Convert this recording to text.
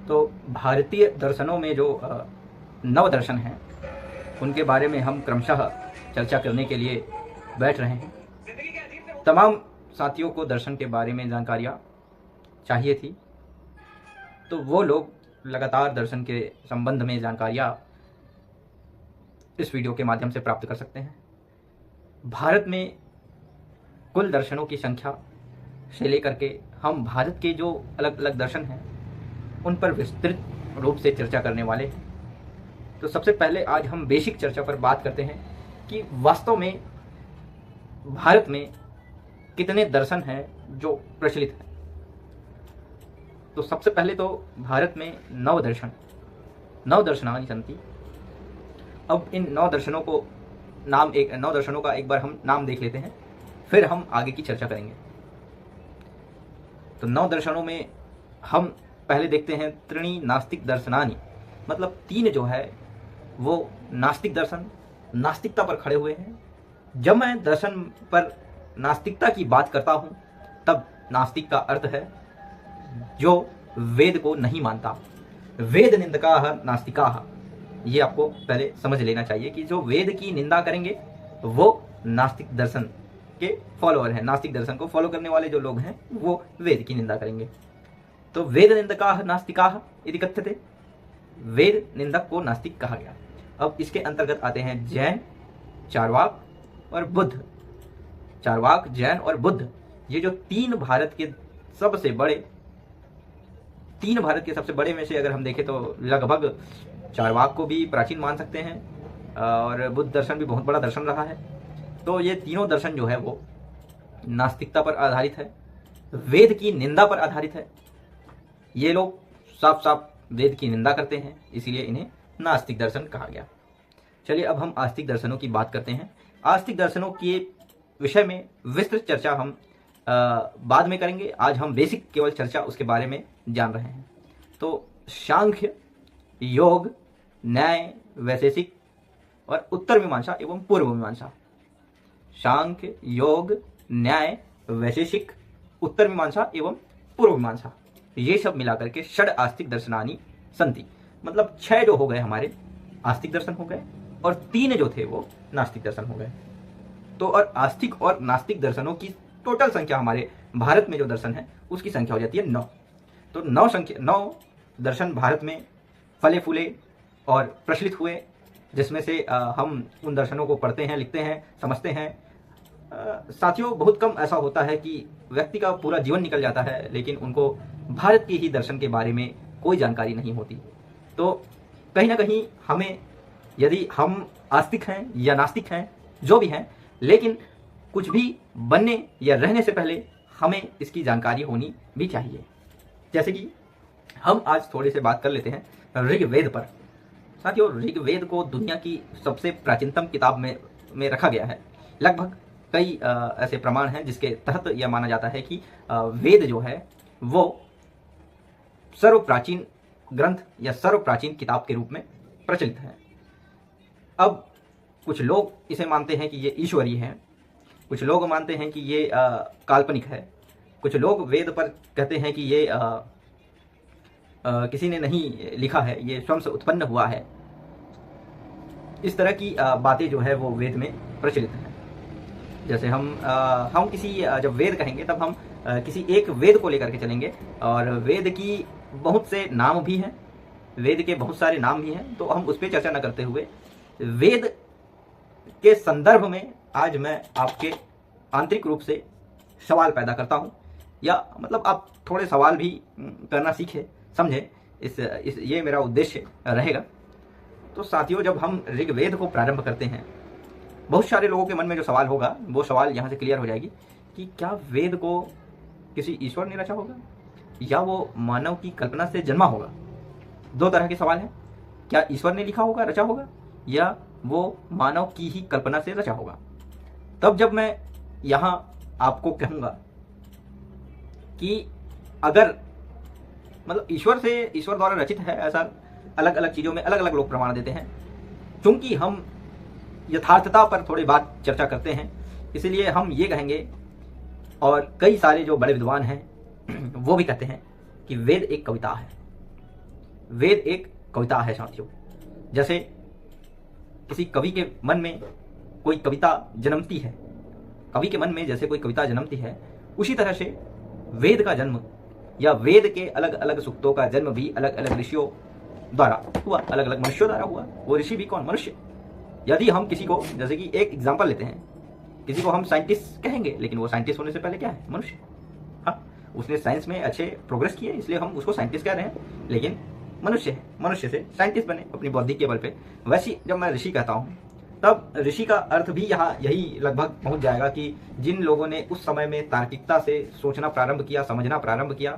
तो भारतीय दर्शनों में जो नव दर्शन हैं उनके बारे में हम क्रमशः चर्चा करने के लिए बैठ रहे हैं। तमाम साथियों को दर्शन के बारे में जानकारियाँ चाहिए थी, तो वो लोग लगातार दर्शन के संबंध में जानकारियाँ इस वीडियो के माध्यम से प्राप्त कर सकते हैं। भारत में कुल दर्शनों की संख्या से लेकर के हम भारत के जो अलग अलग दर्शन हैं उन पर विस्तृत रूप से चर्चा करने वाले हैं। तो सबसे पहले आज हम बेसिक चर्चा पर बात करते हैं कि वास्तव में भारत में कितने दर्शन हैं जो प्रचलित हैं। तो सबसे पहले तो भारत में नव दर्शनानि सन्ति। अब इन नौ दर्शनों का एक बार हम नाम देख लेते हैं, फिर हम आगे की चर्चा करेंगे। तो नौ दर्शनों में हम पहले देखते हैं त्रीणि नास्तिक दर्शनानि, मतलब तीन जो है वो नास्तिक दर्शन नास्तिकता पर खड़े हुए हैं। जब मैं दर्शन पर नास्तिकता की बात करता हूं तब नास्तिक का अर्थ है जो वेद को नहीं मानता। वेद निंदकाः नास्तिकाः, ये आपको पहले समझ लेना चाहिए कि जो वेद की निंदा करेंगे वो नास्तिक दर्शन के फॉलोअर हैं। नास्तिक दर्शन को फॉलो करने वाले जो लोग हैं वो वेद की निंदा करेंगे। तो वेद निंदकाः नास्तिकाः इति कथ्यते, वेद निंदक को नास्तिक कहा गया। अब इसके अंतर्गत आते हैं जैन, चार्वाक और बुद्ध। चार्वाक, जैन और बुद्ध, ये जो तीन भारत के सबसे बड़े में से अगर हम देखें तो लगभग चार्वाक को भी प्राचीन मान सकते हैं और बुद्ध दर्शन भी बहुत बड़ा दर्शन रहा है। तो ये तीनों दर्शन जो है वो नास्तिकता पर आधारित है, वेद की निंदा पर आधारित है। ये लोग साफ साफ वेद की निंदा करते हैं, इसीलिए इन्हें नास्तिक दर्शन कहा गया। चलिए अब हम आस्तिक दर्शनों की बात करते हैं। आस्तिक दर्शनों के विषय में विस्तृत चर्चा हम बाद में करेंगे। आज हम बेसिक केवल चर्चा उसके बारे में जान रहे हैं। तो सांख्य, योग, न्याय, वैशेषिक और उत्तर मीमांसा एवं पूर्व मीमांसा। सांख्य, योग, न्याय, वैशेषिक, उत्तर मीमांसा एवं पूर्व मीमांसा, ये सब मिलाकर के षड आस्तिक दर्शनानि सन्ति। मतलब 6 जो हो गए हमारे आस्तिक दर्शन हो गए और 3 जो थे वो नास्तिक दर्शन हो गए। तो और आस्तिक और नास्तिक दर्शनों की टोटल संख्या हमारे भारत में जो दर्शन है उसकी संख्या हो जाती है 9। तो 9 दर्शन भारत में फले फूले और प्रचलित हुए, जिसमें से हम उन दर्शनों को पढ़ते हैं, लिखते हैं, समझते हैं। साथियों, बहुत कम ऐसा होता है कि व्यक्ति का पूरा जीवन निकल जाता है लेकिन उनको भारत के ही दर्शन के बारे में कोई जानकारी नहीं होती। तो कहीं ना कहीं हमें, यदि हम आस्तिक हैं या नास्तिक हैं, जो भी हैं, लेकिन कुछ भी बनने या रहने से पहले हमें इसकी जानकारी होनी भी चाहिए। जैसे कि हम आज थोड़े से बात कर लेते हैं ऋग्वेद पर। साथियों, ऋग्वेद को दुनिया की सबसे प्राचीनतम किताब में रखा गया है। लगभग कई ऐसे प्रमाण हैं जिसके तहत यह माना जाता है कि वेद जो है वो सर्वप्राचीन ग्रंथ या सर्वप्राचीन किताब के रूप में प्रचलित है। अब कुछ लोग इसे मानते हैं कि ये ईश्वरीय है, कुछ लोग मानते हैं कि ये काल्पनिक है, कुछ लोग वेद पर कहते हैं कि ये किसी ने नहीं लिखा है, ये स्वयं से उत्पन्न हुआ है। इस तरह की बातें जो है वो वेद में प्रचलित हैं। जैसे हम किसी जब वेद कहेंगे तब हम किसी एक वेद को लेकर के चलेंगे और वेद की बहुत से नाम भी हैं, वेद के बहुत सारे नाम भी हैं। तो हम उस पर चर्चा न करते हुए वेद के संदर्भ में आज मैं आपके आंतरिक रूप से सवाल पैदा करता हूं, या मतलब आप थोड़े सवाल भी करना सीखें, समझें। ये मेरा उद्देश्य रहेगा। तो साथियों, जब हम ऋग्वेद को प्रारंभ करते हैं, बहुत सारे लोगों के मन में जो सवाल होगा वो सवाल यहाँ से क्लियर हो जाएगी कि क्या वेद को किसी ईश्वर ने रचा होगा या वो मानव की कल्पना से जन्मा होगा। 2 तरह के सवाल हैं, क्या ईश्वर ने लिखा होगा, रचा होगा, या वो मानव की ही कल्पना से रचा होगा। तब जब मैं यहाँ आपको कहूँगा कि अगर मतलब ईश्वर द्वारा रचित है, ऐसा अलग अलग चीज़ों में अलग अलग लोग प्रमाण देते हैं। क्योंकि हम यथार्थता पर थोड़ी बात चर्चा करते हैं, इसलिए हम ये कहेंगे, और कई सारे जो बड़े विद्वान हैं वो भी कहते हैं कि वेद एक कविता है। वेद एक कविता है साथियों। जैसे किसी कवि के मन में कोई कविता जन्मती है, कवि के मन में जैसे कोई कविता जन्मती है, उसी तरह से वेद का जन्म या वेद के अलग अलग सूक्तों का जन्म भी अलग अलग ऋषियों द्वारा हुआ, अलग अलग मनुष्यों द्वारा हुआ। वो ऋषि भी कौन? मनुष्य। यदि हम किसी को, जैसे कि एक एग्जाम्पल लेते हैं, किसी को हम साइंटिस्ट कहेंगे, लेकिन वो साइंटिस्ट होने से पहले क्या है? मनुष्य। हाँ, उसने साइंस में अच्छे प्रोग्रेस किए इसलिए हम उसको साइंटिस्ट कह रहे हैं, लेकिन मनुष्य है, मनुष्य से साइंटिस्ट बने अपनी बौद्धिक के बल पे। वैसे जब मैं ऋषि कहता हूँ तब ऋषि का अर्थ भी यहाँ यही लगभग पहुंच जाएगा कि जिन लोगों ने उस समय में तार्किकता से सोचना प्रारंभ किया, समझना प्रारंभ किया,